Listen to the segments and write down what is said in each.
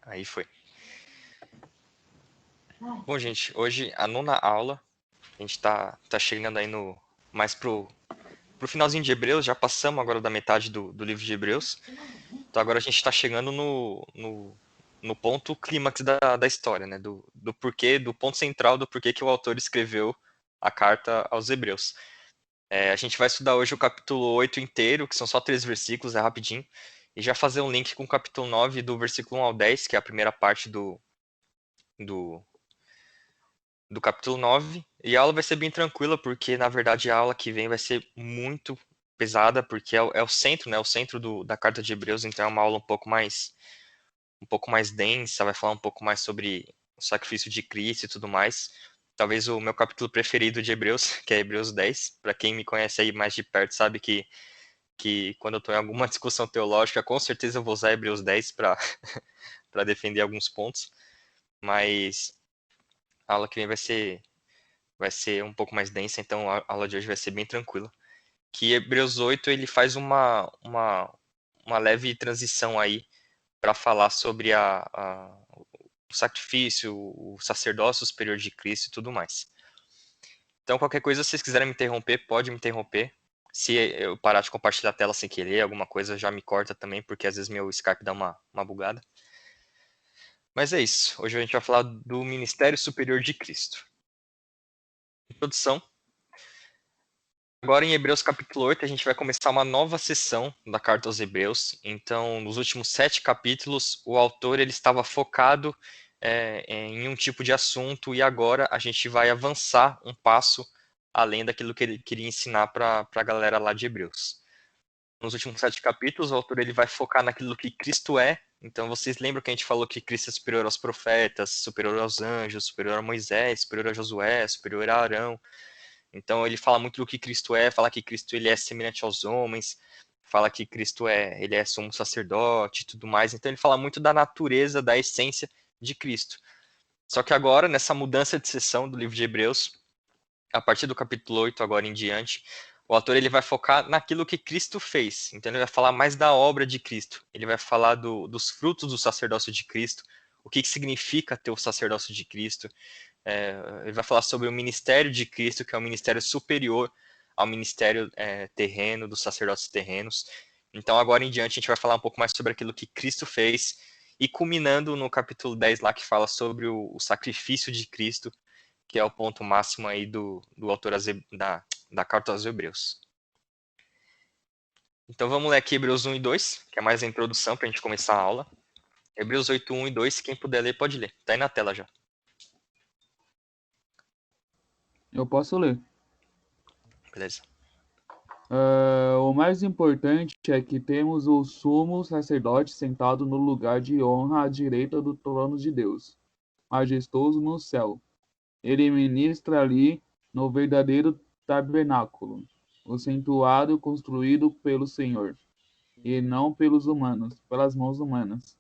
Aí foi. Bom, gente, hoje a nona aula. A gente tá chegando aí mais pro finalzinho de Hebreus. Já passamos agora da metade do livro de Hebreus. Então agora a gente tá chegando no ponto clímax da história, né? Do porquê, do ponto central do porquê que o autor escreveu a carta aos Hebreus. A gente vai estudar hoje o capítulo 8 inteiro, que são só 3 versículos, é rapidinho. E já fazer um link com o capítulo 9, do versículo 1 ao 10, que é a primeira parte do, do capítulo 9. E a aula vai ser bem tranquila, porque na verdade a aula que vem vai ser muito pesada, porque é o centro, né? O centro da carta de Hebreus, então é uma aula um pouco mais densa, vai falar um pouco mais sobre o sacrifício de Cristo e tudo mais. Talvez o meu capítulo preferido de Hebreus, que é Hebreus 10. Para quem me conhece aí mais de perto, sabe que quando eu estou em alguma discussão teológica, com certeza eu vou usar Hebreus 10 para defender alguns pontos. Mas a aula que vem vai ser um pouco mais densa, então a aula de hoje vai ser bem tranquila. Que Hebreus 8 ele faz uma leve transição aí para falar sobre o sacrifício, o sacerdócio superior de Cristo e tudo mais. Então, qualquer coisa, se vocês quiserem me interromper, pode me interromper. Se eu parar de compartilhar a tela sem querer, alguma coisa já me corta também, porque às vezes meu Skype dá uma bugada. Mas é isso. Hoje a gente vai falar do Ministério Superior de Cristo. Introdução. Agora em Hebreus capítulo 8, a gente vai começar uma nova sessão da Carta aos Hebreus. Então, nos últimos 7 capítulos, o autor ele estava focado em um tipo de assunto, e agora a gente vai avançar um passo além daquilo que ele queria ensinar para a galera lá de Hebreus. Nos últimos 7 capítulos, o autor ele vai focar naquilo que Cristo é. Então, vocês lembram que a gente falou que Cristo é superior aos profetas, superior aos anjos, superior a Moisés, superior a Josué, superior a Arão. Então ele fala muito do que Cristo é, fala que Cristo ele é semelhante aos homens, fala que Cristo ele é sumo sacerdote e tudo mais. Então ele fala muito da natureza, da essência de Cristo. Só que agora, nessa mudança de sessão do livro de Hebreus, a partir do capítulo 8 agora em diante, o autor ele vai focar naquilo que Cristo fez. Então ele vai falar mais da obra de Cristo. Ele vai falar dos frutos do sacerdócio de Cristo, o que significa ter o sacerdócio de Cristo. Ele vai falar sobre o ministério de Cristo, que é um ministério superior ao ministério terreno, dos sacerdotes terrenos. Então, agora em diante, a gente vai falar um pouco mais sobre aquilo que Cristo fez, e culminando no capítulo 10 lá, que fala sobre o sacrifício de Cristo, que é o ponto máximo aí do autor da carta aos Hebreus. Então, vamos ler aqui Hebreus 1 e 2, que é mais a introdução para a gente começar a aula. Hebreus 8, 1 e 2, quem puder ler, pode ler. Está aí na tela já. Eu posso ler. Beleza. O mais importante é que temos o sumo sacerdote sentado no lugar de honra à direita do trono de Deus, majestoso no céu. Ele ministra ali no verdadeiro tabernáculo, o santuário construído pelo Senhor, e não pelas mãos humanas.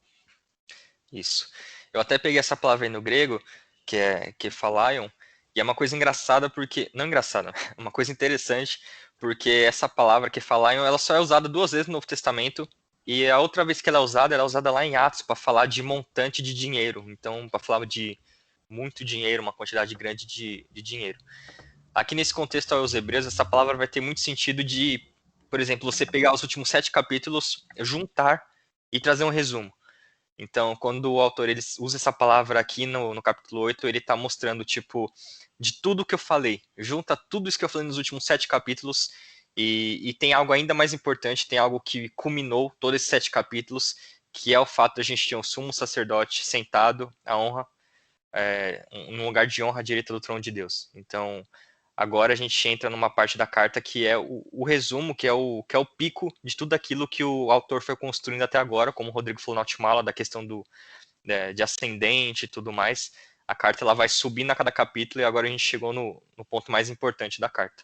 Isso. Eu até peguei essa palavra aí no grego, que é kephalaion, e é uma coisa engraçada porque... Não engraçada, é uma coisa interessante, porque essa palavra kephalaion, ela só é usada 2 vezes no Novo Testamento, e a outra vez que ela é usada lá em Atos, para falar de montante de dinheiro. Então, para falar de muito dinheiro, uma quantidade grande de dinheiro. Aqui nesse contexto aos Hebreus, essa palavra vai ter muito sentido de, por exemplo, você pegar os últimos 7 capítulos, juntar e trazer um resumo. Então, quando o autor ele usa essa palavra aqui no capítulo 8, ele está mostrando, tipo, de tudo que eu falei, junta tudo isso que eu falei nos últimos 7 capítulos, e tem algo ainda mais importante, tem algo que culminou todos esses 7 capítulos, que é o fato de a gente ter um sumo sacerdote sentado à honra, num lugar de honra à direita do trono de Deus. Então, agora a gente entra numa parte da carta que é o resumo, que é o pico de tudo aquilo que o autor foi construindo até agora, como o Rodrigo falou na última aula, da questão de ascendente e tudo mais. A carta ela vai subindo a cada capítulo, e agora a gente chegou no ponto mais importante da carta.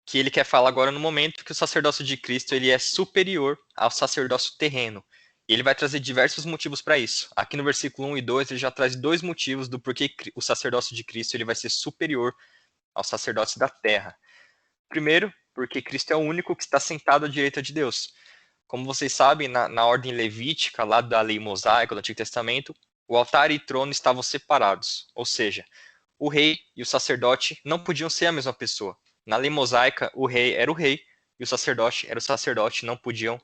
Que ele quer falar agora no momento que o sacerdócio de Cristo ele é superior ao sacerdócio terreno. E ele vai trazer diversos motivos para isso. Aqui no versículo 1 e 2 ele já traz 2 motivos do porquê o sacerdócio de Cristo ele vai ser superior aos sacerdotes da terra. Primeiro, porque Cristo é o único que está sentado à direita de Deus. Como vocês sabem, na ordem levítica, lá da lei mosaica, do Antigo Testamento, o altar e trono estavam separados, ou seja, o rei e o sacerdote não podiam ser a mesma pessoa. Na lei mosaica, o rei era o rei e o sacerdote era o sacerdote, não podia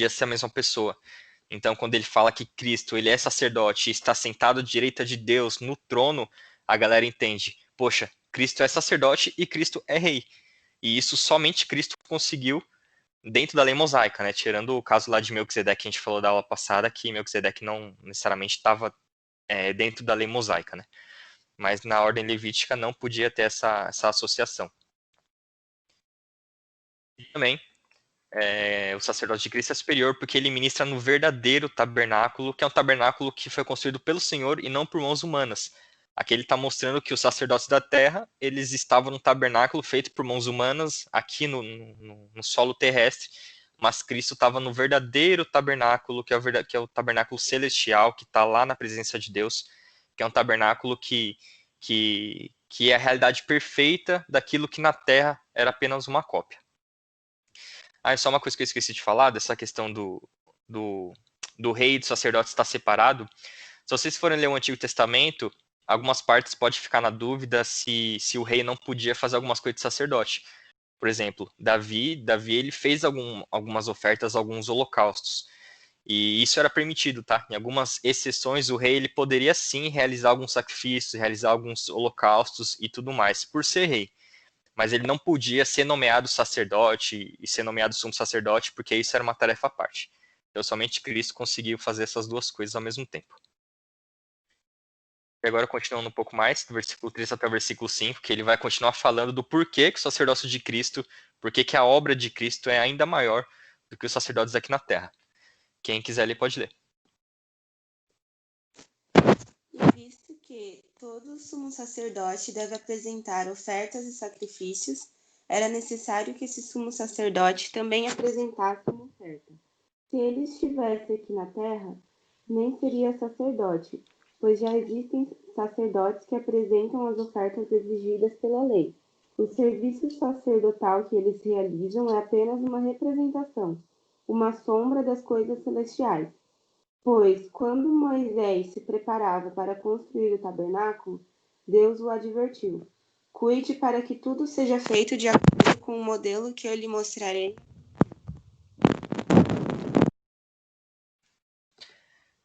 ser a mesma pessoa. Então, quando ele fala que Cristo ele é sacerdote e está sentado à direita de Deus no trono, a galera entende, poxa, Cristo é sacerdote e Cristo é rei. E isso somente Cristo conseguiu dentro da lei mosaica, né? Tirando o caso lá de Melquisedeque que a gente falou da aula passada, que Melquisedeque não necessariamente estava dentro da lei mosaica, né? Mas na ordem levítica não podia ter essa associação. E também o sacerdote de Cristo é superior porque ele ministra no verdadeiro tabernáculo, que é um tabernáculo que foi construído pelo Senhor e não por mãos humanas. Aqui ele está mostrando que os sacerdotes da terra, eles estavam no tabernáculo feito por mãos humanas, aqui no solo terrestre, mas Cristo estava no verdadeiro tabernáculo, que é o tabernáculo celestial, que está lá na presença de Deus, que é um tabernáculo que é a realidade perfeita daquilo que na terra era apenas uma cópia. Ah, só uma coisa que eu esqueci de falar, dessa questão do, do rei e do sacerdote estar separado. Se vocês forem ler o Antigo Testamento, algumas partes pode ficar na dúvida se o rei não podia fazer algumas coisas de sacerdote. Por exemplo, Davi ele fez algumas ofertas, alguns holocaustos. E isso era permitido, tá? Em algumas exceções, o rei ele poderia sim realizar alguns sacrifícios, realizar alguns holocaustos e tudo mais, por ser rei. Mas ele não podia ser nomeado sacerdote e ser nomeado sumo sacerdote, porque isso era uma tarefa à parte. Então, somente Cristo conseguiu fazer essas duas coisas ao mesmo tempo. E agora, continuando um pouco mais, do versículo 3 até o versículo 5, que ele vai continuar falando do porquê que o sacerdócio de Cristo, porquê que a obra de Cristo é ainda maior do que os sacerdotes aqui na terra. Quem quiser ler, pode ler. E visto que todo sumo sacerdote deve apresentar ofertas e sacrifícios, era necessário que esse sumo sacerdote também apresentasse uma oferta. Se ele estivesse aqui na terra, nem seria sacerdote, pois já existem sacerdotes que apresentam as ofertas exigidas pela lei. O serviço sacerdotal que eles realizam é apenas uma representação, uma sombra das coisas celestiais. Pois, quando Moisés se preparava para construir o tabernáculo, Deus o advertiu: cuide para que tudo seja feito de acordo com o modelo que eu lhe mostrarei.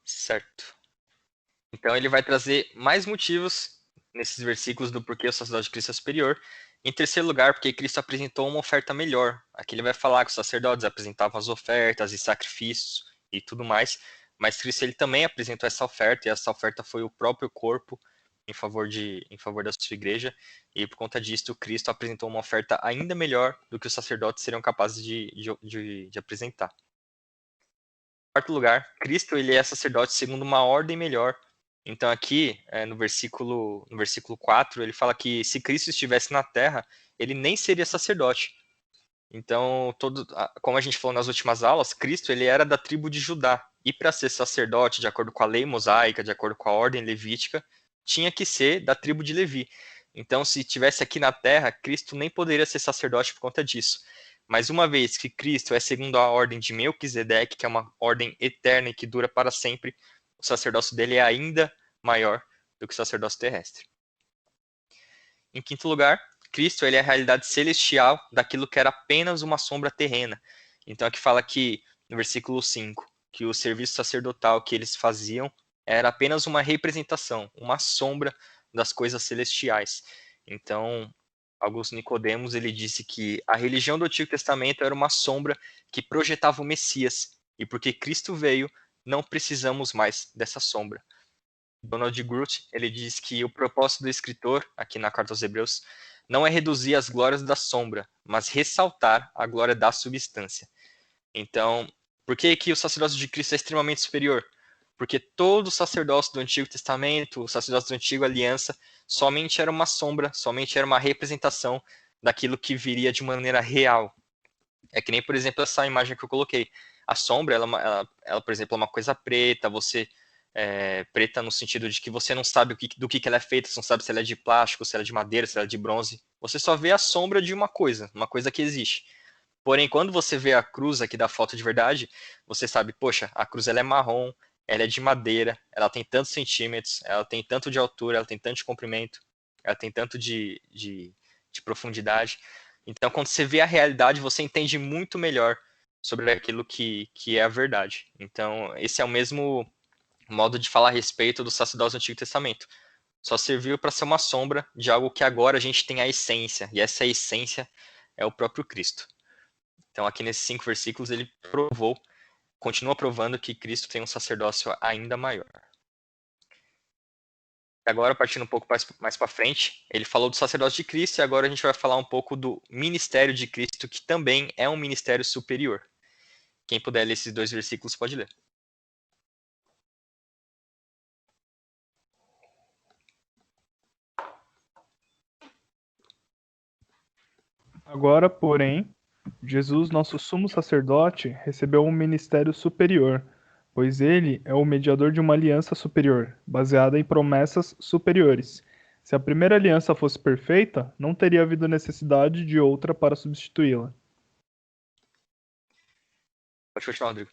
Certo. Então ele vai trazer mais motivos nesses versículos do porquê o sacerdote de Cristo é superior. Em terceiro lugar, porque Cristo apresentou uma oferta melhor. Aqui ele vai falar que os sacerdotes apresentavam as ofertas e sacrifícios e tudo mais, mas Cristo ele também apresentou essa oferta, e essa oferta foi o próprio corpo em favor da sua igreja, e por conta disso, Cristo apresentou uma oferta ainda melhor do que os sacerdotes seriam capazes de apresentar. Em quarto lugar, Cristo ele é sacerdote segundo uma ordem melhor. Então aqui, no versículo 4, ele fala que se Cristo estivesse na terra, ele nem seria sacerdote. Então, como a gente falou nas últimas aulas, Cristo ele era da tribo de Judá. E para ser sacerdote, de acordo com a lei mosaica, de acordo com a ordem levítica, tinha que ser da tribo de Levi. Então, se estivesse aqui na terra, Cristo nem poderia ser sacerdote por conta disso. Mas uma vez que Cristo é segundo a ordem de Melquisedeque, que é uma ordem eterna e que dura para sempre, o sacerdócio dele é ainda maior do que o sacerdócio terrestre. Em quinto lugar, Cristo ele é a realidade celestial daquilo que era apenas uma sombra terrena. Então aqui fala que, no versículo 5, que o serviço sacerdotal que eles faziam era apenas uma representação, uma sombra das coisas celestiais. Então, Augusto Nicodemos ele disse que a religião do Antigo Testamento era uma sombra que projetava o Messias, e porque Cristo veio, não precisamos mais dessa sombra. Donald Groot ele diz que o propósito do escritor, aqui na Carta aos Hebreus, não é reduzir as glórias da sombra, mas ressaltar a glória da substância. Então, por que, que o sacerdócio de Cristo é extremamente superior? Porque todo o sacerdócio do Antigo Testamento, o sacerdócio da Antiga Aliança, somente era uma sombra, somente era uma representação daquilo que viria de maneira real. É que nem, por exemplo, essa imagem que eu coloquei. A sombra, ela por exemplo, é uma coisa preta, preta no sentido de que você não sabe do que ela é feita, você não sabe se ela é de plástico, se ela é de madeira, se ela é de bronze. Você só vê a sombra de uma coisa que existe. Porém, quando você vê a cruz aqui da foto de verdade, você sabe, poxa, a cruz ela é marrom, ela é de madeira, ela tem tantos centímetros, ela tem tanto de altura, ela tem tanto de comprimento, ela tem tanto de profundidade. Então, quando você vê a realidade, você entende muito melhor sobre aquilo que é a verdade. Então, esse é o mesmo modo de falar a respeito do sacerdócio do Antigo Testamento. Só serviu para ser uma sombra de algo que agora a gente tem a essência, e essa essência é o próprio Cristo. Então, aqui nesses 5 versículos, ele continua provando que Cristo tem um sacerdócio ainda maior. Agora, partindo um pouco mais para frente, ele falou do sacerdócio de Cristo e agora a gente vai falar um pouco do ministério de Cristo, que também é um ministério superior. Quem puder ler esses 2 versículos pode ler. Agora, porém, Jesus, nosso sumo sacerdote, recebeu um ministério superior, pois ele é o mediador de uma aliança superior, baseada em promessas superiores. Se a primeira aliança fosse perfeita, não teria havido necessidade de outra para substituí-la. Pode continuar, Rodrigo.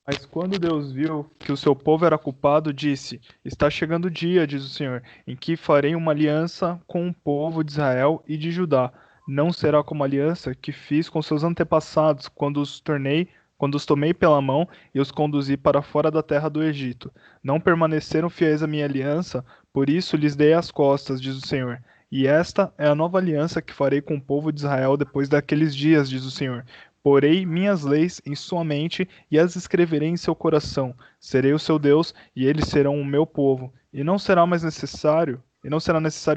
Mas quando Deus viu que o seu povo era culpado, disse: Está chegando o dia, diz o Senhor, em que farei uma aliança com o povo de Israel e de Judá. Não será como a aliança que fiz com seus antepassados quando os tomei pela mão e os conduzi para fora da terra do Egito. Não permaneceram fiéis à minha aliança, por isso lhes dei as costas, diz o Senhor. E esta é a nova aliança que farei com o povo de Israel depois daqueles dias, diz o Senhor. Porei minhas leis em sua mente e as escreverei em seu coração. Serei o seu Deus e eles serão o meu povo. E não será necessário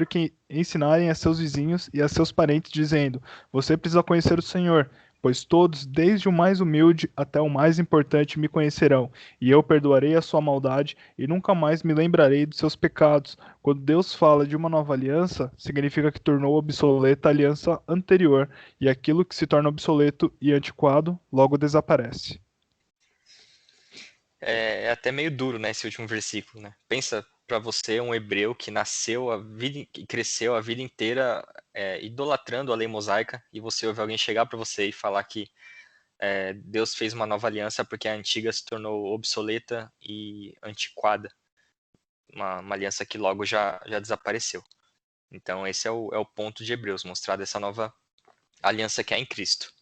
que ensinarem a seus vizinhos e a seus parentes, dizendo: Você precisa conhecer o Senhor, pois todos, desde o mais humilde até o mais importante, me conhecerão, e eu perdoarei a sua maldade e nunca mais me lembrarei dos seus pecados. Quando Deus fala de uma nova aliança, significa que tornou obsoleta a aliança anterior, e aquilo que se torna obsoleto e antiquado logo desaparece. É até meio duro, né, esse último versículo, né? Pensa para você, um hebreu que nasceu que cresceu a vida inteira idolatrando a lei mosaica, e você ouve alguém chegar para você e falar que Deus fez uma nova aliança porque a antiga se tornou obsoleta e antiquada. Uma aliança que logo já desapareceu. Então esse é o ponto de Hebreus, mostrar dessa nova aliança que há em Cristo.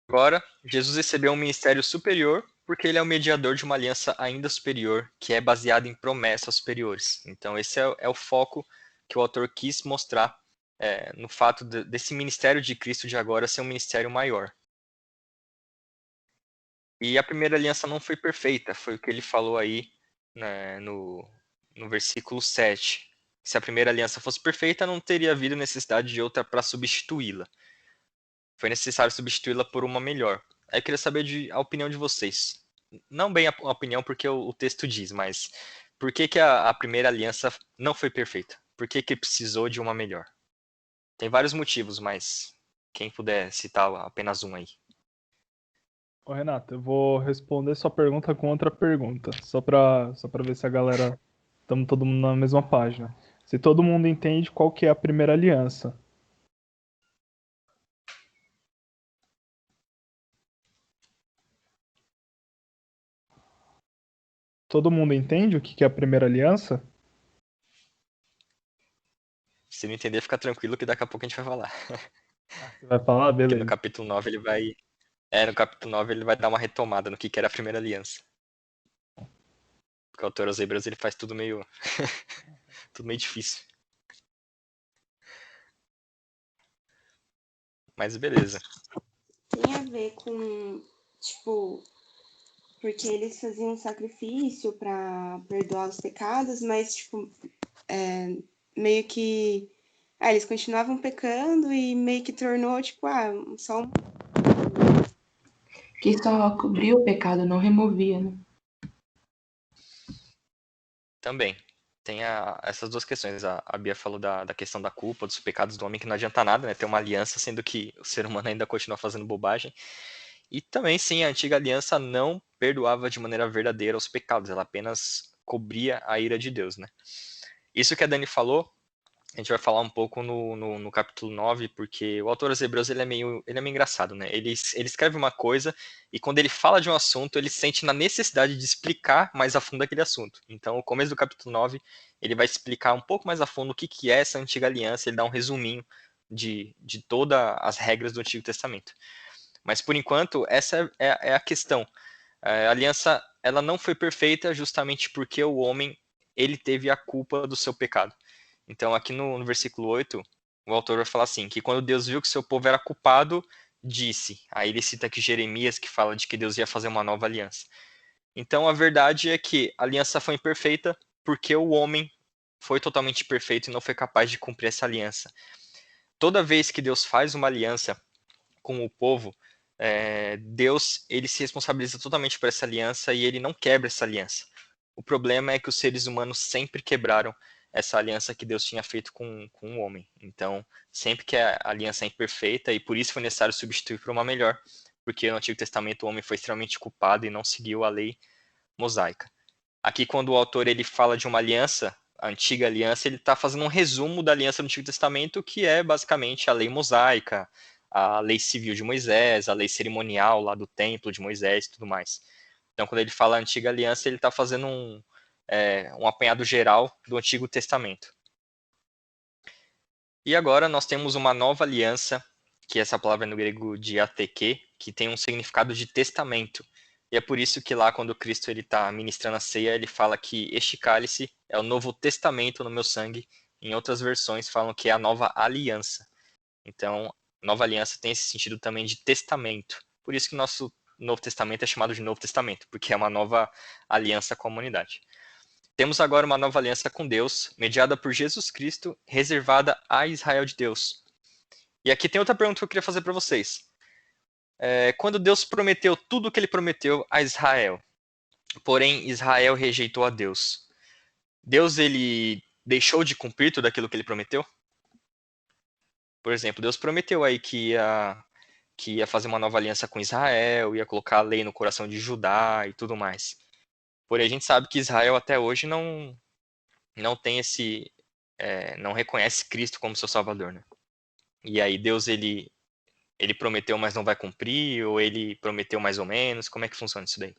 Agora, Jesus recebeu um ministério superior porque ele é o mediador de uma aliança ainda superior, que é baseada em promessas superiores. Então esse é o foco que o autor quis mostrar no fato desse ministério de Cristo de agora ser um ministério maior. E a primeira aliança não foi perfeita, foi o que ele falou aí, né, no versículo 7. Se a primeira aliança fosse perfeita, não teria havido necessidade de outra para substituí-la. Foi necessário substituí-la por uma melhor. Aí eu queria saber a opinião de vocês. Não bem a opinião porque o texto diz, mas por que a primeira aliança não foi perfeita? Por que precisou de uma melhor? Tem vários motivos, mas quem puder citar apenas um aí. Ô, Renato, eu vou responder sua pergunta com outra pergunta, só pra ver se a galera estamos todo mundo na mesma página. Se todo mundo entende qual que é a primeira aliança. Todo mundo entende o que que é a primeira aliança? Se não entender, fica tranquilo que daqui a pouco a gente vai falar. Você vai falar? Porque no Beleza. capítulo 9 ele vai. No capítulo 9 ele vai dar uma retomada no que era a primeira aliança. Porque o autor aos Hebreus ele faz tudo meio. tudo meio difícil. Mas beleza. Tem a ver com, tipo, porque eles faziam sacrifício para perdoar os pecados, mas, tipo, meio que. Eles continuavam pecando e meio que tornou, tipo, só um. Que só cobria o pecado, não removia, né? Também. Tem essas duas questões. A Bia falou da questão da culpa, dos pecados do homem, que não adianta nada, né? Ter uma aliança, sendo que o ser humano ainda continua fazendo bobagem. E também, sim, a antiga aliança não perdoava de maneira verdadeira os pecados, ela apenas cobria a ira de Deus, né? Isso que a Dani falou A gente vai falar um pouco no capítulo 9, porque o autor aos Hebreus ele é meio engraçado, né? Ele escreve uma coisa e quando ele fala de um assunto, ele sente na necessidade de explicar mais a fundo aquele assunto. Então, o começo do capítulo 9, ele vai explicar um pouco mais a fundo o que é essa antiga aliança, ele dá um resuminho de todas as regras do Antigo Testamento. Mas, por enquanto, essa é a questão. A aliança ela não foi perfeita justamente porque o homem ele teve a culpa do seu pecado. Então, aqui no versículo 8, o autor vai falar assim, que quando Deus viu que seu povo era culpado, disse. Aí ele cita aqui Jeremias, que fala de que Deus ia fazer uma nova aliança. Então, a verdade é que a aliança foi imperfeita porque o homem foi totalmente perfeito e não foi capaz de cumprir essa aliança. Toda vez que Deus faz uma aliança com o povo, Deus ele se responsabiliza totalmente por essa aliança e ele não quebra essa aliança. O problema é que os seres humanos sempre quebraram essa aliança que Deus tinha feito com o homem. Então, sempre que a aliança é imperfeita, e por isso foi necessário substituir por uma melhor, porque no Antigo Testamento o homem foi extremamente culpado e não seguiu a lei mosaica. Aqui, quando o autor ele fala de uma aliança, a antiga aliança, ele está fazendo um resumo da aliança do Antigo Testamento, que é basicamente a lei mosaica, a lei civil de Moisés, a lei cerimonial lá do templo de Moisés e tudo mais. Então, quando ele fala antiga aliança, ele está fazendo um apanhado geral do Antigo Testamento. E agora nós temos uma nova aliança, que essa palavra é no grego diateque, que tem um significado de testamento. E é por isso que lá, quando Cristo está ministrando a ceia, ele fala que este cálice é o novo testamento no meu sangue. Em outras versões falam que é a nova aliança. Então, nova aliança tem esse sentido também de testamento. Por isso que nosso Novo Testamento é chamado de Novo Testamento, porque é uma nova aliança com a humanidade. Temos agora uma nova aliança com Deus, mediada por Jesus Cristo, reservada a Israel de Deus. E aqui tem outra pergunta que eu queria fazer para vocês. Quando Deus prometeu tudo o que ele prometeu a Israel, porém Israel rejeitou a Deus, Deus ele deixou de cumprir tudo aquilo que ele prometeu? Por exemplo, Deus prometeu aí que ia fazer uma nova aliança com Israel, ia colocar a lei no coração de Judá e tudo mais. Porém, a gente sabe que Israel até hoje não tem não reconhece Cristo como seu Salvador, né? E aí Deus ele prometeu, mas não vai cumprir, ou ele prometeu mais ou menos? Como é que funciona isso daí?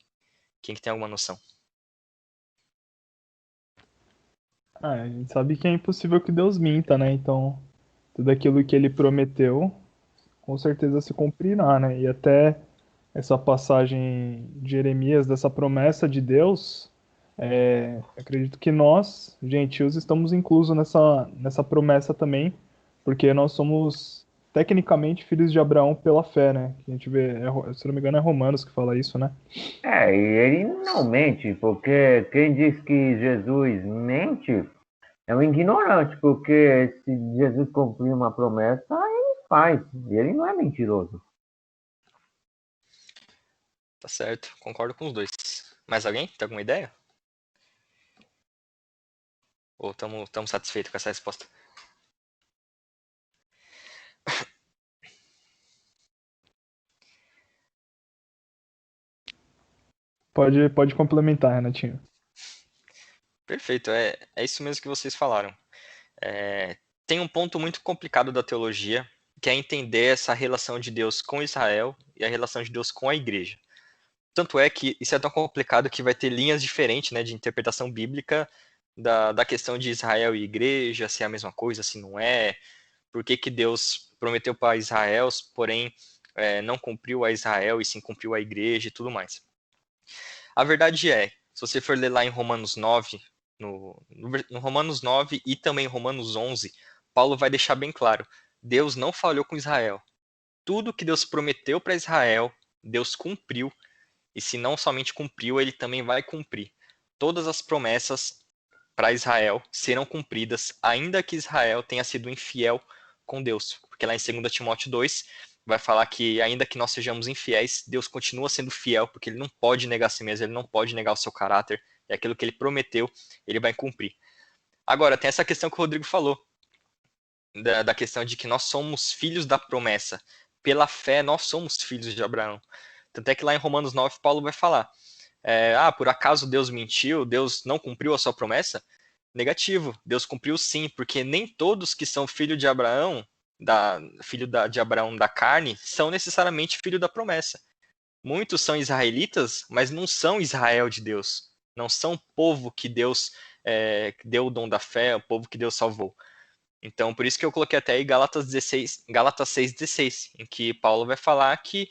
Quem que tem alguma noção? A gente sabe que é impossível que Deus minta, né? Então, tudo aquilo que ele prometeu, com certeza se cumprirá, né? E até essa passagem de Jeremias, dessa promessa de Deus, acredito que nós, gentios, estamos inclusos nessa promessa também, porque nós somos tecnicamente filhos de Abraão pela fé, né? A gente vê, se não me engano, é Romanos que fala isso, né? E ele não mente, porque quem diz que Jesus mente é um ignorante, porque se Jesus cumprir uma promessa, ele faz, e ele não é mentiroso. Tá certo, concordo com os dois. Mais alguém? Tem alguma ideia? Ou estamos satisfeitos com essa resposta? Pode complementar, Renatinho. Perfeito, é isso mesmo que vocês falaram. Tem um ponto muito complicado da teologia, que é entender essa relação de Deus com Israel e a relação de Deus com a igreja. Tanto é que isso é tão complicado que vai ter linhas diferentes, né, de interpretação bíblica da questão de Israel e igreja, se é a mesma coisa, se não é, por que Deus prometeu para Israel, porém não cumpriu a Israel e sim cumpriu a igreja e tudo mais. A verdade é, se você for ler lá em Romanos 9, no Romanos 9 e também em Romanos 11, Paulo vai deixar bem claro, Deus não falhou com Israel. Tudo que Deus prometeu para Israel, Deus cumpriu, e se não somente cumpriu, ele também vai cumprir. Todas as promessas para Israel serão cumpridas, ainda que Israel tenha sido infiel com Deus. Porque lá em 2 Timóteo 2 vai falar que ainda que nós sejamos infiéis, Deus continua sendo fiel, porque ele não pode negar a si mesmo, ele não pode negar o seu caráter, e aquilo que ele prometeu, ele vai cumprir. Agora, tem essa questão que o Rodrigo falou, da questão de que nós somos filhos da promessa. Pela fé, nós somos filhos de Abraão. Tanto é que lá em Romanos 9, Paulo vai falar, por acaso Deus mentiu, Deus não cumpriu a sua promessa? Negativo. Deus cumpriu sim, porque nem todos que são filho de Abraão, de Abraão da carne, são necessariamente filho da promessa. Muitos são israelitas, mas não são Israel de Deus. Não são o povo que Deus deu o dom da fé, o povo que Deus salvou. Então, por isso que eu coloquei até aí Gálatas 6,16, em que Paulo vai falar que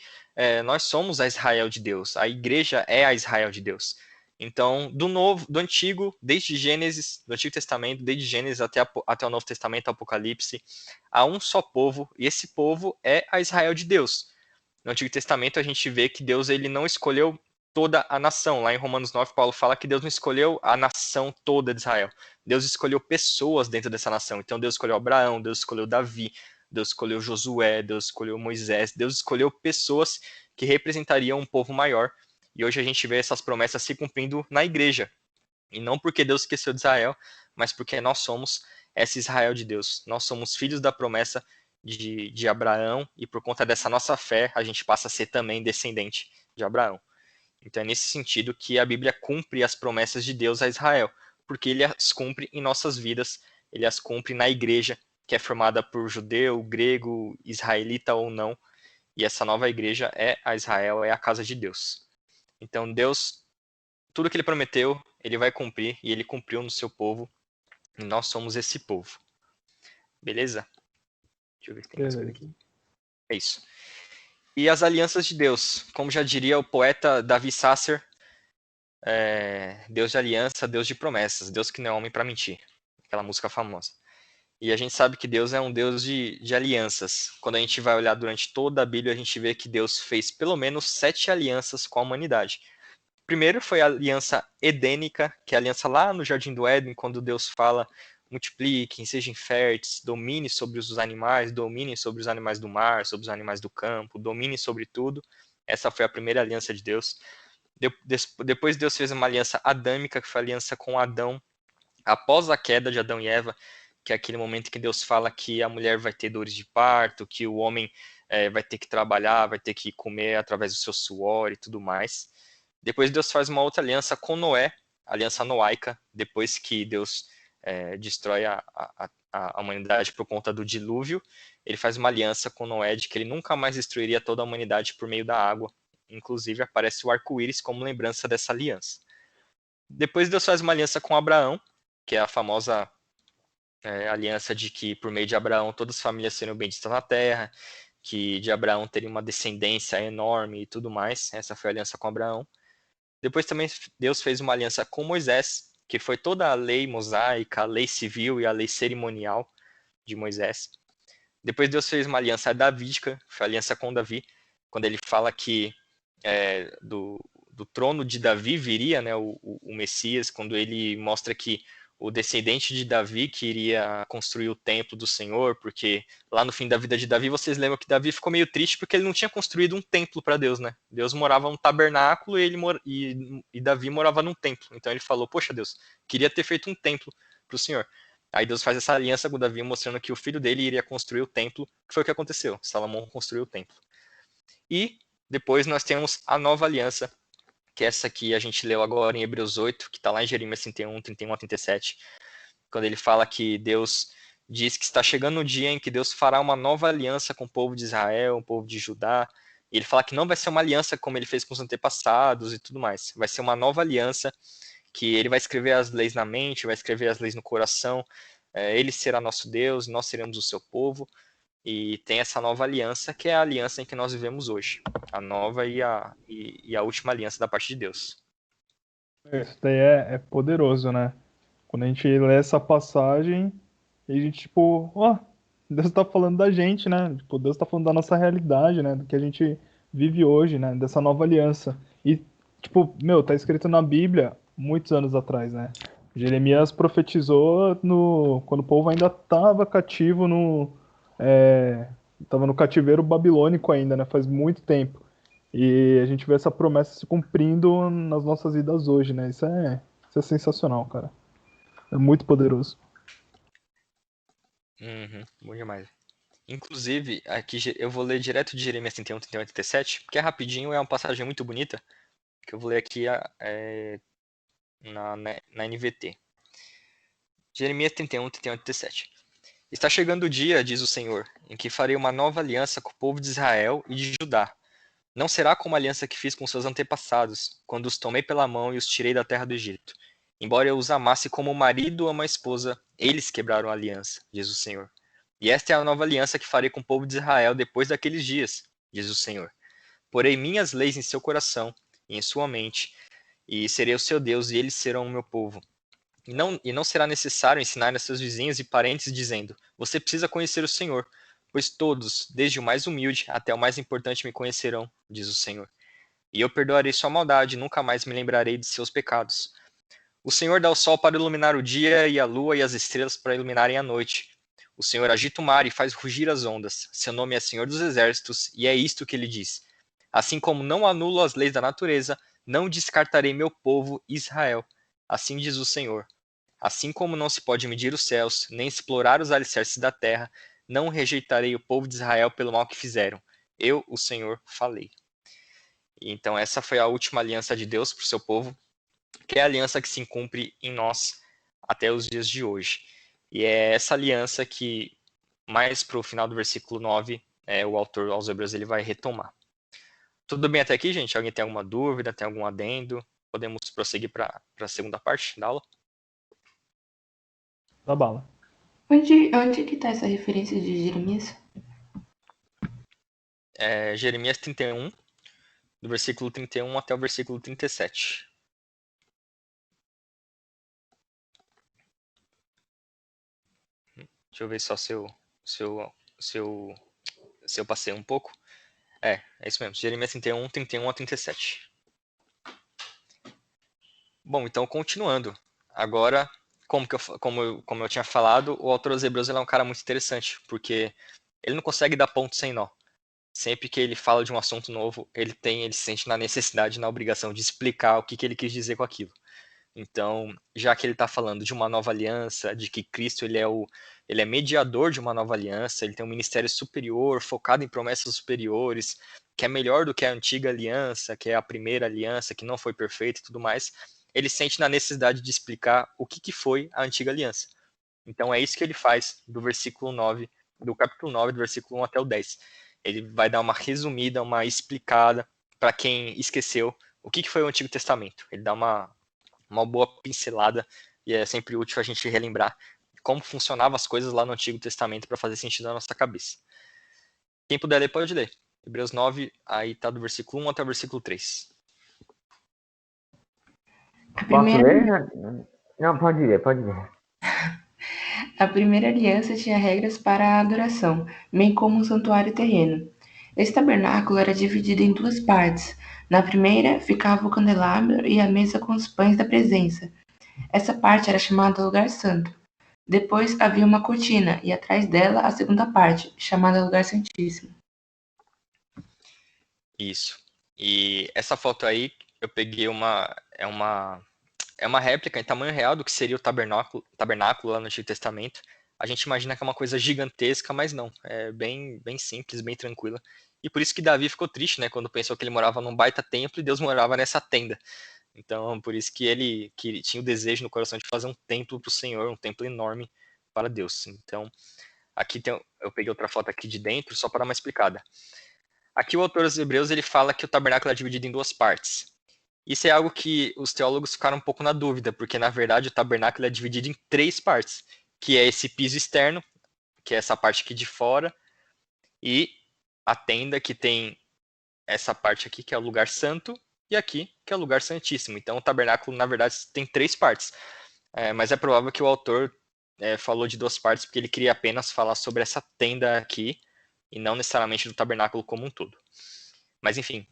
nós somos a Israel de Deus, a igreja é a Israel de Deus. Então, do Antigo, desde Gênesis, do Antigo Testamento, desde Gênesis até o Novo Testamento, Apocalipse, há um só povo, e esse povo é a Israel de Deus. No Antigo Testamento, a gente vê que Deus ele não escolheu toda a nação. Lá em Romanos 9, Paulo fala que Deus não escolheu a nação toda de Israel. Deus escolheu pessoas dentro dessa nação. Então, Deus escolheu Abraão, Deus escolheu Davi, Deus escolheu Josué, Deus escolheu Moisés, Deus escolheu pessoas que representariam um povo maior. E hoje a gente vê essas promessas se cumprindo na igreja. E não porque Deus esqueceu de Israel, mas porque nós somos esse Israel de Deus. Nós somos filhos da promessa de Abraão, e por conta dessa nossa fé, a gente passa a ser também descendente de Abraão. Então é nesse sentido que a Bíblia cumpre as promessas de Deus a Israel, porque ele as cumpre em nossas vidas, ele as cumpre na igreja, que é formada por judeu, grego, israelita ou não, e essa nova igreja é a Israel, é a casa de Deus. Então Deus, tudo que ele prometeu, ele vai cumprir, e ele cumpriu no seu povo, e nós somos esse povo. Beleza? Deixa eu ver se tem mais coisa aqui. É isso. E as alianças de Deus, como já diria o poeta Davi Sasser, Deus de aliança, Deus de promessas, Deus que não é homem para mentir. Aquela música famosa. E a gente sabe que Deus é um Deus de alianças. Quando a gente vai olhar durante toda a Bíblia, a gente vê que Deus fez pelo menos 7 alianças com a humanidade. Primeiro foi a aliança edênica, que é a aliança lá no Jardim do Éden, quando Deus fala: multipliquem, sejam férteis, domine sobre os animais, dominem sobre os animais do mar, sobre os animais do campo, domine sobre tudo. Essa foi a primeira aliança de Deus. Depois Deus fez uma aliança adâmica, que foi a aliança com Adão, após a queda de Adão e Eva, que é aquele momento que Deus fala que a mulher vai ter dores de parto, que o homem vai ter que trabalhar, vai ter que comer através do seu suor e tudo mais. Depois Deus faz uma outra aliança com Noé, a aliança noaica, depois que Deus destrói a humanidade por conta do dilúvio, ele faz uma aliança com Noé de que ele nunca mais destruiria toda a humanidade por meio da água. Inclusive aparece o arco-íris como lembrança dessa aliança. Depois Deus faz uma aliança com Abraão, que é a famosa aliança de que por meio de Abraão todas as famílias seriam benditas na terra, que de Abraão teria uma descendência enorme e tudo mais. Essa foi a aliança com Abraão. Depois também Deus fez uma aliança com Moisés, que foi toda a lei mosaica, a lei civil e a lei cerimonial de Moisés. Depois Deus fez uma aliança davídica, foi a aliança com Davi, quando ele fala que do trono de Davi viria, né, o Messias, quando ele mostra que o descendente de Davi que iria construir o templo do Senhor, porque lá no fim da vida de Davi, vocês lembram que Davi ficou meio triste porque ele não tinha construído um templo para Deus, né? Deus morava num tabernáculo e Davi morava num templo. Então ele falou: poxa Deus, queria ter feito um templo para o Senhor. Aí Deus faz essa aliança com Davi, mostrando que o filho dele iria construir o templo, que foi o que aconteceu. Salomão construiu o templo. E depois nós temos a nova aliança, que é essa que a gente leu agora em Hebreus 8, que está lá em Jeremias 31, 31 a 37, quando ele fala que Deus diz que está chegando o dia em que Deus fará uma nova aliança com o povo de Israel, o povo de Judá, e ele fala que não vai ser uma aliança como ele fez com os antepassados e tudo mais, vai ser uma nova aliança, que ele vai escrever as leis na mente, vai escrever as leis no coração, ele será nosso Deus, nós seremos o seu povo, e tem essa nova aliança, que é a aliança em que nós vivemos hoje. A nova e a última aliança da parte de Deus. Isso daí é poderoso, né? Quando a gente lê essa passagem, a gente, tipo, ó, Deus tá falando da gente, né? Tipo, Deus tá falando da nossa realidade, né? Do que a gente vive hoje, né? Dessa nova aliança. E, tipo, meu, tá escrito na Bíblia muitos anos atrás, né? Jeremias profetizou quando o povo ainda tava cativo tava no cativeiro babilônico ainda, né? Faz muito tempo. E a gente vê essa promessa se cumprindo nas nossas vidas hoje, né? Isso é sensacional, cara. É muito poderoso. Bom demais. Inclusive, aqui eu vou ler direto de Jeremias 31, 31 e 37, porque é rapidinho, é uma passagem muito bonita, que eu vou ler aqui na NVT. Jeremias 31, 31 e 37. Está chegando o dia, diz o Senhor, em que farei uma nova aliança com o povo de Israel e de Judá. Não será como a aliança que fiz com seus antepassados, quando os tomei pela mão e os tirei da terra do Egito. Embora eu os amasse como o marido ama a esposa, eles quebraram a aliança, diz o Senhor. E esta é a nova aliança que farei com o povo de Israel depois daqueles dias, diz o Senhor. Porei minhas leis em seu coração e em sua mente, e serei o seu Deus, e eles serão o meu povo. E não será necessário ensinar a seus vizinhos e parentes, dizendo: Você precisa conhecer o Senhor, pois todos, desde o mais humilde até o mais importante, me conhecerão, diz o Senhor. E eu perdoarei sua maldade, e nunca mais me lembrarei de seus pecados. O Senhor dá o sol para iluminar o dia, e a lua e as estrelas para iluminarem a noite. O Senhor agita o mar e faz rugir as ondas. Seu nome é Senhor dos Exércitos, e é isto que ele diz: Assim como não anulo as leis da natureza, não descartarei meu povo Israel. Assim diz o Senhor. Assim como não se pode medir os céus, nem explorar os alicerces da terra, não rejeitarei o povo de Israel pelo mal que fizeram. Eu, o Senhor, falei. Então essa foi a última aliança de Deus para o seu povo, que é a aliança que se cumpre em nós até os dias de hoje. E é essa aliança que, mais para o final do versículo 9, o autor aos Hebreus ele vai retomar. Tudo bem até aqui, gente? Alguém tem alguma dúvida, tem algum adendo? Podemos prosseguir para a segunda parte da aula? Da bala. Onde que tá essa referência de Jeremias? Jeremias 31, do versículo 31 até o versículo 37. Deixa eu ver só se eu passei um pouco. É isso mesmo. Jeremias 31, 31 a 37. Bom, então continuando. Agora, como eu tinha falado, o autor dos Hebreus ele é um cara muito interessante, porque ele não consegue dar ponto sem nó. Sempre que ele fala de um assunto novo, ele se sente na necessidade, na obrigação de explicar o que ele quis dizer com aquilo. Então, já que ele está falando de uma nova aliança, de que Cristo ele é mediador de uma nova aliança, ele tem um ministério superior, focado em promessas superiores, que é melhor do que a antiga aliança, que é a primeira aliança, que não foi perfeita e tudo mais, ele sente na necessidade de explicar o que foi a antiga aliança. Então é isso que ele faz do versículo 9, do capítulo 9, do versículo 1 até o 10. Ele vai dar uma resumida, uma explicada para quem esqueceu o que foi o Antigo Testamento. Ele dá uma boa pincelada e é sempre útil a gente relembrar como funcionavam as coisas lá no Antigo Testamento para fazer sentido na nossa cabeça. Quem puder ler, pode ler. Hebreus 9, aí tá do versículo 1 até o versículo 3. Posso ler? Não, pode ler. A primeira aliança tinha regras para a adoração, bem como um santuário terreno. Esse tabernáculo era dividido em duas partes. Na primeira ficava o candelabro e a mesa com os pães da presença. Essa parte era chamada Lugar Santo. Depois havia uma cortina e atrás dela a segunda parte, chamada Lugar Santíssimo. Isso. E essa foto aí, eu peguei é uma réplica em tamanho real do que seria o tabernáculo lá no Antigo Testamento. A gente imagina que é uma coisa gigantesca, mas não. É bem simples, bem tranquila. E por isso que Davi ficou triste, né? Quando pensou que ele morava num baita templo e Deus morava nessa tenda. Então, por isso que ele tinha o desejo no coração de fazer um templo para o Senhor, um templo enorme para Deus. Então, aqui eu peguei outra foto aqui de dentro, só para dar uma explicada. Aqui o autor dos Hebreus ele fala que o tabernáculo é dividido em duas partes. Isso é algo que os teólogos ficaram um pouco na dúvida, porque na verdade o tabernáculo é dividido em três partes, que é esse piso externo, que é essa parte aqui de fora, e a tenda que tem essa parte aqui, que é o lugar santo, e aqui, que é o lugar santíssimo. Então o tabernáculo, na verdade, tem três partes. Mas é provável que o autor falou de duas partes, porque ele queria apenas falar sobre essa tenda aqui, e não necessariamente do tabernáculo como um todo. Mas enfim,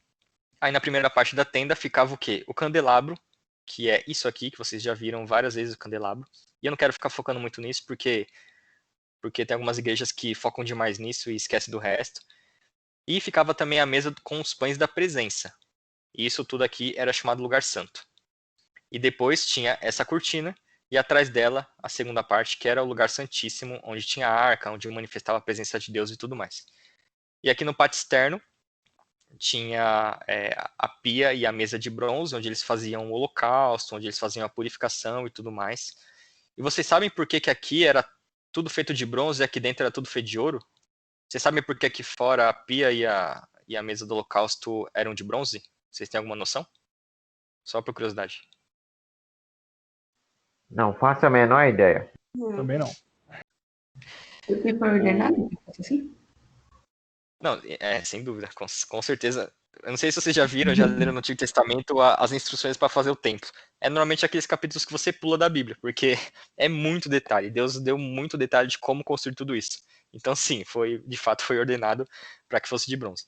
aí na primeira parte da tenda ficava o quê? O candelabro, que é isso aqui, que vocês já viram várias vezes o candelabro. E eu não quero ficar focando muito nisso, porque tem algumas igrejas que focam demais nisso e esquecem do resto. E ficava também a mesa com os pães da presença. E isso tudo aqui era chamado lugar santo. E depois tinha essa cortina, e atrás dela a segunda parte, que era o lugar santíssimo, onde tinha a arca, onde manifestava a presença de Deus e tudo mais. E aqui no pátio externo, tinha a pia e a mesa de bronze, onde eles faziam o holocausto, onde eles faziam a purificação e tudo mais. E vocês sabem por que aqui era tudo feito de bronze e aqui dentro era tudo feito de ouro? Vocês sabem por que aqui fora a pia e a mesa do holocausto eram de bronze? Vocês têm alguma noção? Só por curiosidade. Não faço a menor ideia. Também não. Porque foi ordenado? Assim? Não, sem dúvida, com certeza. Eu não sei se vocês já viram, já leram no Antigo Testamento as instruções para fazer o templo. É normalmente aqueles capítulos que você pula da Bíblia, porque é muito detalhe. Deus deu muito detalhe de como construir tudo isso. Então, sim, de fato foi ordenado para que fosse de bronze.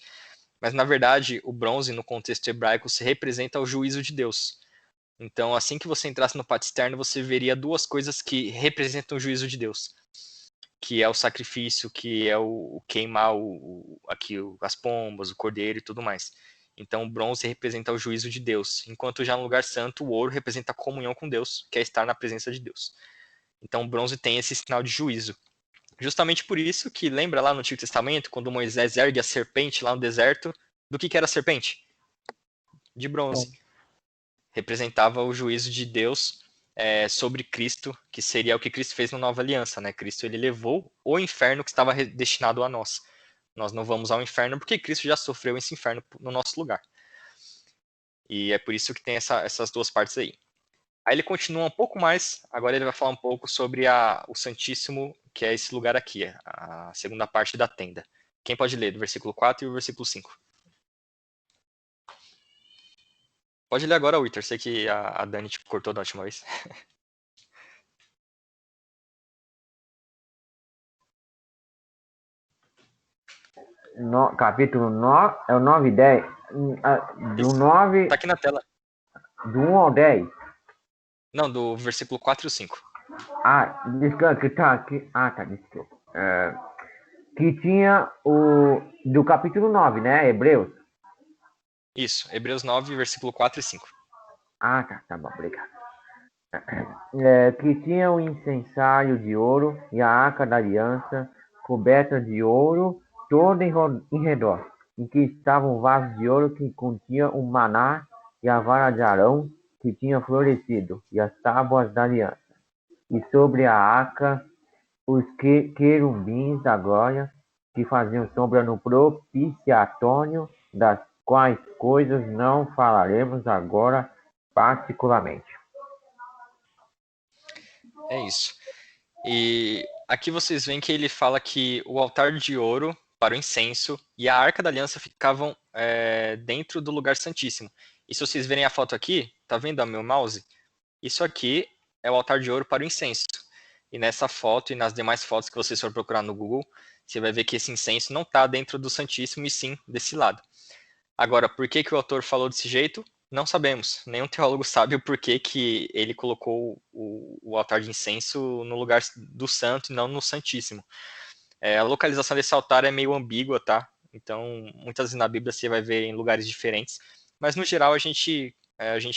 Mas, na verdade, o bronze, no contexto hebraico, se representa o juízo de Deus. Então, assim que você entrasse no pátio externo, você veria duas coisas que representam o juízo de Deus, que é o sacrifício, que é o queimar as pombas, o cordeiro e tudo mais. Então, o bronze representa o juízo de Deus, enquanto já no lugar santo, o ouro representa a comunhão com Deus, que é estar na presença de Deus. Então, o bronze tem esse sinal de juízo. Justamente por isso que lembra lá no Antigo Testamento, quando Moisés ergue a serpente lá no deserto, do que era a serpente? De bronze. Representava o juízo de Deus sobre Cristo, que seria o que Cristo fez na Nova Aliança, né? Cristo ele levou o inferno que estava destinado a nós. Nós não vamos ao inferno porque Cristo já sofreu esse inferno no nosso lugar. E é por isso que tem essas duas partes aí. Aí ele continua um pouco mais, agora ele vai falar um pouco sobre o Santíssimo, que é esse lugar aqui, a segunda parte da tenda. Quem pode ler do versículo 4 e o versículo 5? Pode ler agora, Witter, sei que a Dani te cortou da última vez. Capítulo 9, é o 9 e 10. Do 9, Tá aqui na tela. do 1 ao 10. Não, do versículo 4 e o 5. Desculpa, que tá aqui. Tá, desculpa. Que tinha do capítulo 9, né? Hebreus. Isso, Hebreus 9, versículo 4 e 5. Tá bom, obrigado. Que tinha o incensário de ouro e a arca da aliança, coberta de ouro, toda em redor, em que estava um vaso de ouro que continha o maná e a vara de Arão, que tinha florescido, e as tábuas da aliança. E sobre a arca, os querubins da glória, que faziam sombra no propiciatório, das quais coisas não falaremos agora particularmente. É isso. E aqui vocês veem que ele fala que o altar de ouro para o incenso e a arca da aliança ficavam dentro do lugar santíssimo. E se vocês verem a foto aqui, tá vendo o meu mouse? Isso aqui é o altar de ouro para o incenso. E nessa foto e nas demais fotos que vocês for procurar no Google, você vai ver que esse incenso não está dentro do Santíssimo e sim desse lado. Agora, por que o autor falou desse jeito? Não sabemos. Nenhum teólogo sabe o porquê que ele colocou o altar de incenso no lugar do santo e não no Santíssimo. A localização desse altar é meio ambígua, tá? Então, muitas vezes na Bíblia você vai ver em lugares diferentes. Mas, no geral, a gente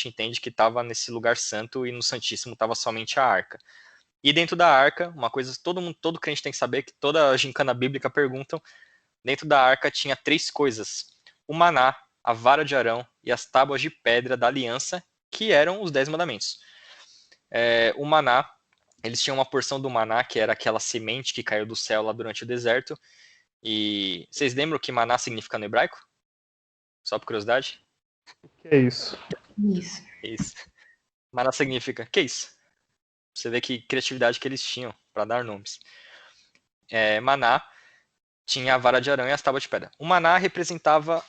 entende que estava nesse lugar santo e no Santíssimo estava somente a arca. E dentro da arca, uma coisa que todo crente tem que saber, que toda gincana bíblica perguntam, dentro da arca tinha 3 coisas: o maná, a vara de Arão e as tábuas de pedra da aliança, que eram os 10 mandamentos. O maná, eles tinham uma porção do maná, que era aquela semente que caiu do céu lá durante o deserto. E vocês lembram o que maná significa no hebraico? Só por curiosidade? Que é isso? Isso. Maná significa, que isso? Você vê que criatividade que eles tinham para dar nomes. Maná tinha a vara de Arão e as tábuas de pedra. O maná representava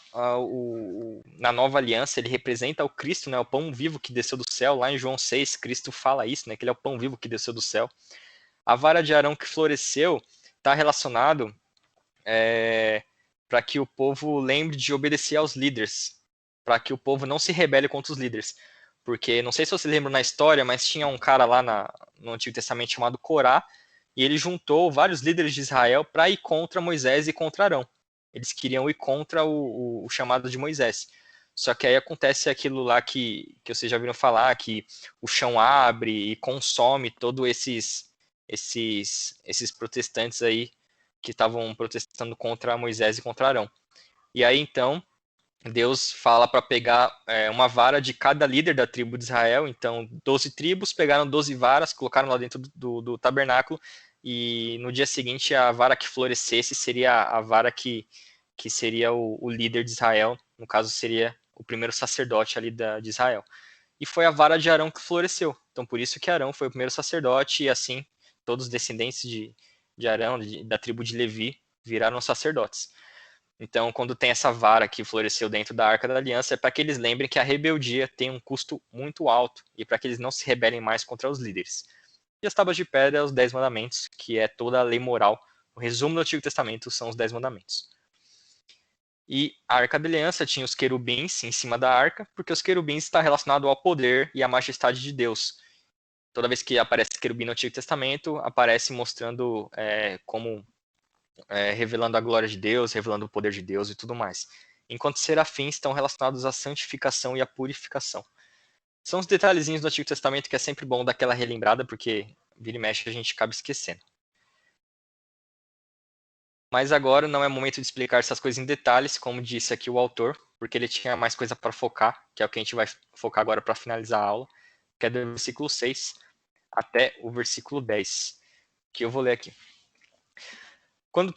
na nova aliança, ele representa o Cristo, né, o pão vivo que desceu do céu. Lá em João 6, Cristo fala isso, né, que ele é o pão vivo que desceu do céu. A vara de Arão que floresceu está relacionado para que o povo lembre de obedecer aos líderes, para que o povo não se rebele contra os líderes. Porque, não sei se vocês lembram na história, mas tinha um cara lá no Antigo Testamento chamado Corá, e ele juntou vários líderes de Israel para ir contra Moisés e contra Arão. Eles queriam ir contra o chamado de Moisés. Só que aí acontece aquilo lá que vocês já viram falar, que o chão abre e consome todos esses protestantes aí que estavam protestando contra Moisés e contra Arão. E aí, então, Deus fala para pegar uma vara de cada líder da tribo de Israel. Então, 12 tribos pegaram 12 varas, colocaram lá dentro do tabernáculo, e no dia seguinte a vara que florescesse seria a vara que seria o líder de Israel, no caso seria o primeiro sacerdote ali de Israel. E foi a vara de Arão que floresceu. Então, por isso que Arão foi o primeiro sacerdote, e assim todos os descendentes de Arão, da tribo de Levi, viraram sacerdotes. Então, quando tem essa vara que floresceu dentro da Arca da Aliança, é para que eles lembrem que a rebeldia tem um custo muito alto e para que eles não se rebelem mais contra os líderes. E as tábuas de pedra, os 10 mandamentos, que é toda a lei moral. O resumo do Antigo Testamento são os 10 mandamentos. E a Arca da Aliança tinha os querubins em cima da arca, porque os querubins estão relacionados ao poder e à majestade de Deus. Toda vez que aparece querubim no Antigo Testamento, aparece mostrando como revelando a glória de Deus, revelando o poder de Deus e tudo mais. Enquanto serafins estão relacionados à santificação e à purificação. São os detalhezinhos do Antigo Testamento que é sempre bom dar aquela relembrada, porque vira e mexe a gente acaba esquecendo. Mas agora não é momento de explicar essas coisas em detalhes, como disse aqui o autor, porque ele tinha mais coisa para focar, que é o que a gente vai focar agora para finalizar a aula, que é do versículo 6 até o versículo 10, que eu vou ler aqui. Quando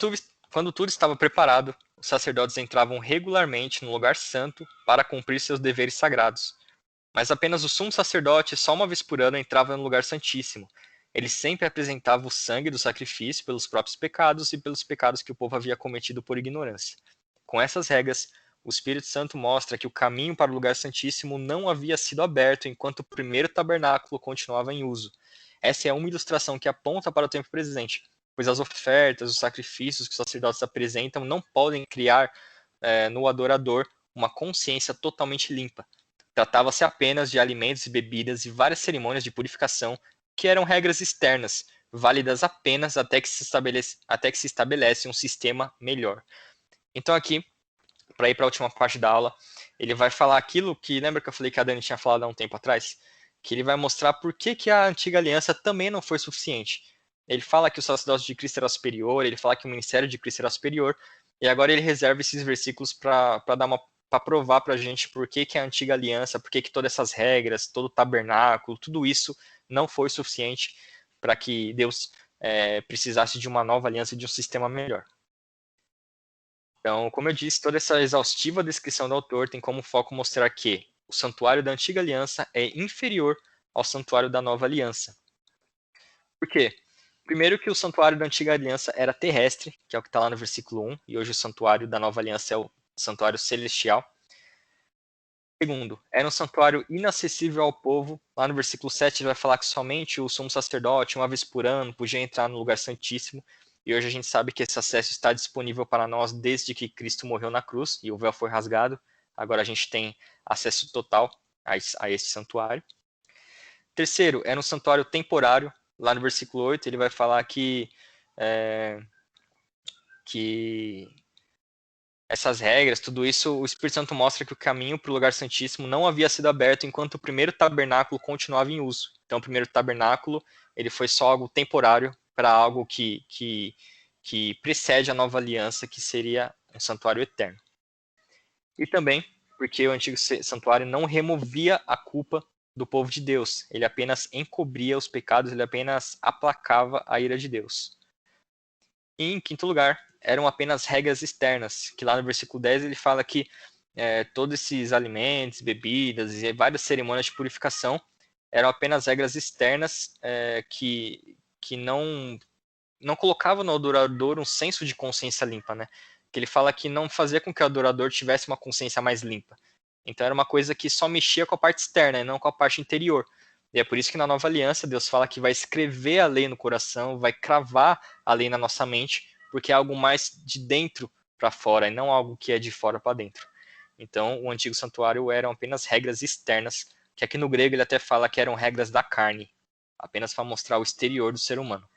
tudo estava preparado, os sacerdotes entravam regularmente no lugar santo para cumprir seus deveres sagrados. Mas apenas o sumo sacerdote, só uma vez por ano, entrava no lugar santíssimo. Ele sempre apresentava o sangue do sacrifício pelos próprios pecados e pelos pecados que o povo havia cometido por ignorância. Com essas regras, o Espírito Santo mostra que o caminho para o lugar santíssimo não havia sido aberto enquanto o primeiro tabernáculo continuava em uso. Essa é uma ilustração que aponta para o tempo presente, pois as ofertas, os sacrifícios que os sacerdotes apresentam não podem criar no adorador uma consciência totalmente limpa. Tratava-se apenas de alimentos e bebidas e várias cerimônias de purificação que eram regras externas, válidas apenas até que se estabelece um sistema melhor. Então aqui, para ir para a última parte da aula, ele vai falar aquilo que, lembra que eu falei que a Dani tinha falado há um tempo atrás? Que ele vai mostrar por que a antiga aliança também não foi suficiente. Ele fala que o sacerdócio de Cristo era superior, ele fala que o ministério de Cristo era superior, e agora ele reserva esses versículos para provar para a gente por que a antiga aliança, por que todas essas regras, todo o tabernáculo, tudo isso não foi suficiente para que Deus precisasse de uma nova aliança, de um sistema melhor. Então, como eu disse, toda essa exaustiva descrição do autor tem como foco mostrar que o santuário da antiga aliança é inferior ao santuário da nova aliança. Por quê? Primeiro que o santuário da antiga aliança era terrestre, que é o que está lá no versículo 1, e hoje o santuário da nova aliança é o santuário celestial. Segundo, era um santuário inacessível ao povo. Lá no versículo 7 ele vai falar que somente o sumo sacerdote, uma vez por ano, podia entrar no lugar santíssimo. E hoje a gente sabe que esse acesso está disponível para nós desde que Cristo morreu na cruz e o véu foi rasgado. Agora a gente tem acesso total a esse santuário. Terceiro, era um santuário temporário. Lá no versículo 8 ele vai falar que essas regras, tudo isso, o Espírito Santo mostra que o caminho para o lugar santíssimo não havia sido aberto enquanto o primeiro tabernáculo continuava em uso. Então, o primeiro tabernáculo ele foi só algo temporário para algo que precede a nova aliança, que seria um santuário eterno. E também porque o antigo santuário não removia a culpa do povo de Deus, ele apenas encobria os pecados, ele apenas aplacava a ira de Deus. E, em quinto lugar, eram apenas regras externas, que lá no versículo 10 ele fala que todos esses alimentos, bebidas e várias cerimônias de purificação eram apenas regras externas que não colocavam no adorador um senso de consciência limpa, né? Que ele fala que não fazia com que o adorador tivesse uma consciência mais limpa. Então era uma coisa que só mexia com a parte externa e não com a parte interior. E é por isso que na nova aliança Deus fala que vai escrever a lei no coração, vai cravar a lei na nossa mente, porque é algo mais de dentro para fora e não algo que é de fora para dentro. Então o antigo santuário eram apenas regras externas, que aqui no grego ele até fala que eram regras da carne, apenas para mostrar o exterior do ser humano.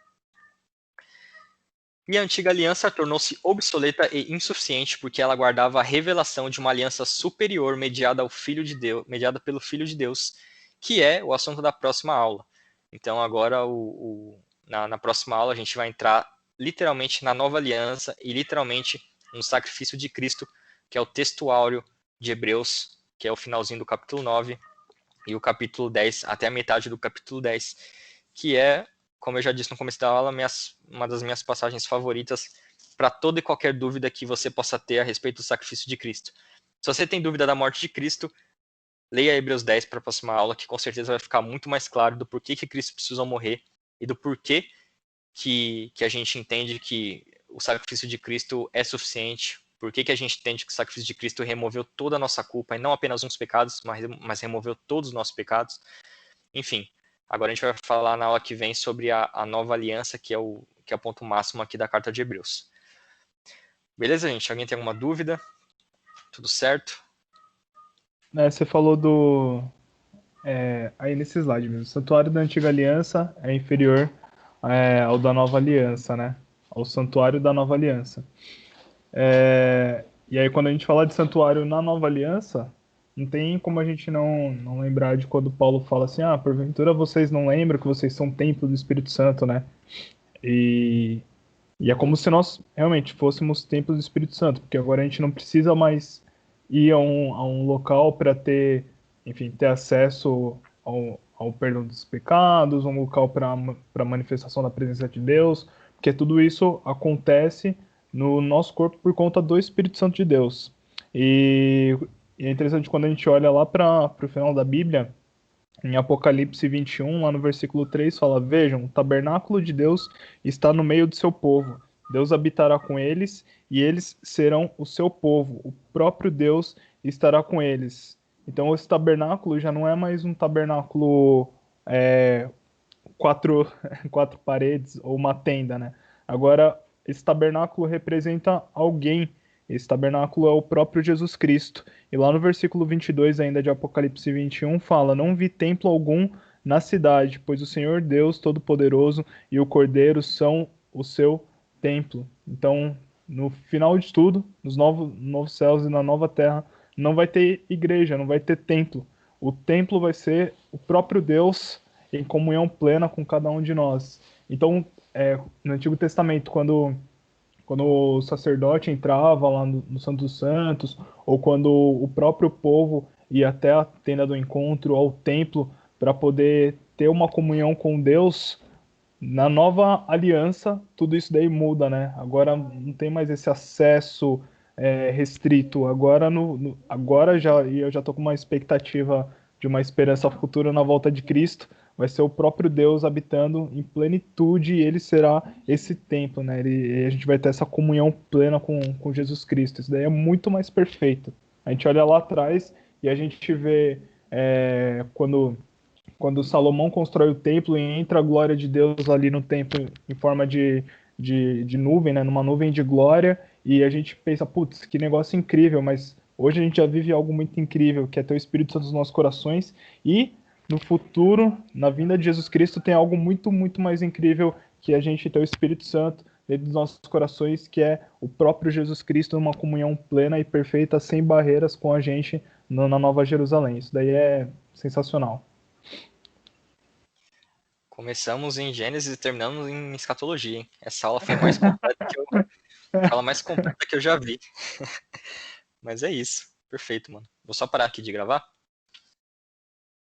E a antiga aliança tornou-se obsoleta e insuficiente porque ela guardava a revelação de uma aliança superior mediada pelo Filho de Deus, que é o assunto da próxima aula. Então agora na próxima aula a gente vai entrar literalmente na nova aliança e literalmente no sacrifício de Cristo, que é o texto áureo de Hebreus, que é o finalzinho do capítulo 9, e o capítulo 10, até a metade do capítulo 10, que é, como eu já disse no começo da aula, uma das minhas passagens favoritas para toda e qualquer dúvida que você possa ter a respeito do sacrifício de Cristo. Se você tem dúvida da morte de Cristo, leia Hebreus 10 para a próxima aula, que com certeza vai ficar muito mais claro do porquê que Cristo precisou morrer e do porquê que a gente entende que o sacrifício de Cristo é suficiente, porquê que a gente entende que o sacrifício de Cristo removeu toda a nossa culpa, e não apenas uns pecados, mas removeu todos os nossos pecados. Enfim, agora a gente vai falar na aula que vem sobre a nova aliança, que é o ponto máximo aqui da carta de Hebreus. Beleza, gente? Alguém tem alguma dúvida? Tudo certo? Você falou aí nesse slide mesmo, o santuário da antiga aliança é inferior ao da nova aliança, né? Ao santuário da nova aliança. E aí quando a gente fala de santuário na nova aliança, não tem como a gente não lembrar de quando Paulo fala assim, porventura vocês não lembram que vocês são templo do Espírito Santo, né? E é como se nós realmente fôssemos templo do Espírito Santo, porque agora a gente não precisa mais ir a um local para ter acesso ao perdão dos pecados, um local para a manifestação da presença de Deus, porque tudo isso acontece no nosso corpo por conta do Espírito Santo de Deus. E é interessante quando a gente olha lá para o final da Bíblia, em Apocalipse 21, lá no versículo 3, fala: Vejam, o tabernáculo de Deus está no meio do seu povo. Deus habitará com eles e eles serão o seu povo. O próprio Deus estará com eles. Então, esse tabernáculo já não é mais um tabernáculo quatro paredes ou uma tenda, né? Agora, esse tabernáculo representa alguém. Esse tabernáculo é o próprio Jesus Cristo. E lá no versículo 22 ainda de Apocalipse 21 fala: Não vi templo algum na cidade, pois o Senhor Deus Todo-Poderoso e o Cordeiro são o seu templo. Então, no final de tudo, nos novos céus e na nova terra, não vai ter igreja, não vai ter templo. O templo vai ser o próprio Deus em comunhão plena com cada um de nós. Então, no Antigo Testamento, quando o sacerdote entrava lá no Santo dos Santos, ou quando o próprio povo ia até a tenda do encontro, ao templo, para poder ter uma comunhão com Deus, na nova aliança, tudo isso daí muda, né? Agora não tem mais esse acesso restrito. Agora, agora eu já estou com uma expectativa de uma esperança futura na volta de Cristo. Vai ser o próprio Deus habitando em plenitude e ele será esse templo, né? A gente vai ter essa comunhão plena com Jesus Cristo. Isso daí é muito mais perfeito. A gente olha lá atrás e a gente vê quando Salomão constrói o templo e entra a glória de Deus ali no templo em forma de nuvem, né? Numa nuvem de glória, e a gente pensa, putz, que negócio incrível, mas hoje a gente já vive algo muito incrível, que é ter o Espírito Santo nos nossos corações, e no futuro, na vinda de Jesus Cristo, tem algo muito, muito mais incrível, que a gente ter o Espírito Santo dentro dos nossos corações, que é o próprio Jesus Cristo numa comunhão plena e perfeita, sem barreiras com a gente na Nova Jerusalém. Isso daí é sensacional. Começamos em Gênesis e terminamos em escatologia, hein? Essa aula foi a mais completa que eu já vi. Mas é isso. Perfeito, mano. Vou só parar aqui de gravar.